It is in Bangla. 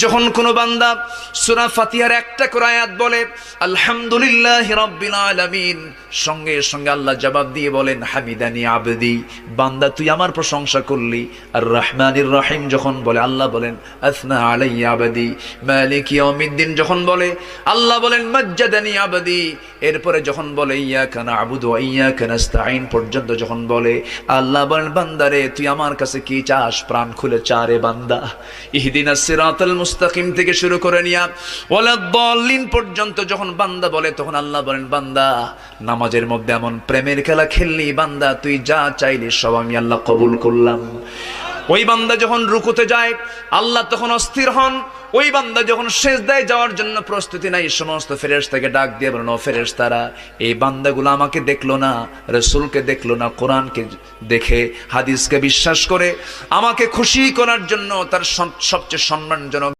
যখন কোনো বান্দা সূরা ফাতিহার একটা করে আয়াত বলে আলহামদুলিল্লাহি রাব্বিল আলামিন, সঙ্গে সঙ্গে আল্লাহ জবাব দিয়ে বলেন হামিদানি আবদি, বান্দা তুই আমার প্রশংসা করলি। আর রহমানির রহিম যখন বলে আল্লাহ বলেন আসনা আলাইয়া আবদি। মালিক ইয়াউমিদ্দিন যখন বলে আল্লাহ বলেন মাজ্জাদানি আবদি। এরপরে যখন বলে ইয়াকা না'বুদু ওয়া ইয়াকা নাস্তাঈন পর্যন্ত যখন বলে আল্লাহ বলেন বান্দারে তুই আমার কাছে কি চাস, প্রাণ খুলে চা রে বান্দা। ইহদিনাস সিরাতাল মুস্তাকিম থেকে শুরু করে নিয়া ওয়ালাদ-দাল্লিন পর্যন্ত যখন বান্দা বলে তখন আল্লাহ বলেন বান্দা নামাজের মধ্যে এমন প্রেমের খেলা খেললি বান্দা, তুই যা চাইলি সব আমি আল্লাহ কবুল করলাম। ওই বান্দা যখন রুকুতে যায় আল্লাহ তখন অস্থির হন। ওই বান্দা যখন সিজদায় যাওয়ার জন্য প্রস্তুতি নাই, সমস্ত ফেরেশতাকে ডাক দিয়ে বলেন ও ফেরেশতারা, এই বান্দাগুলো আমাকে দেখলো না, রাসূলকে দেখলো না, কোরআনকে দেখে হাদিসকে বিশ্বাস করে আমাকে খুশি করার জন্য তার সবচেয়ে সম্মানজনক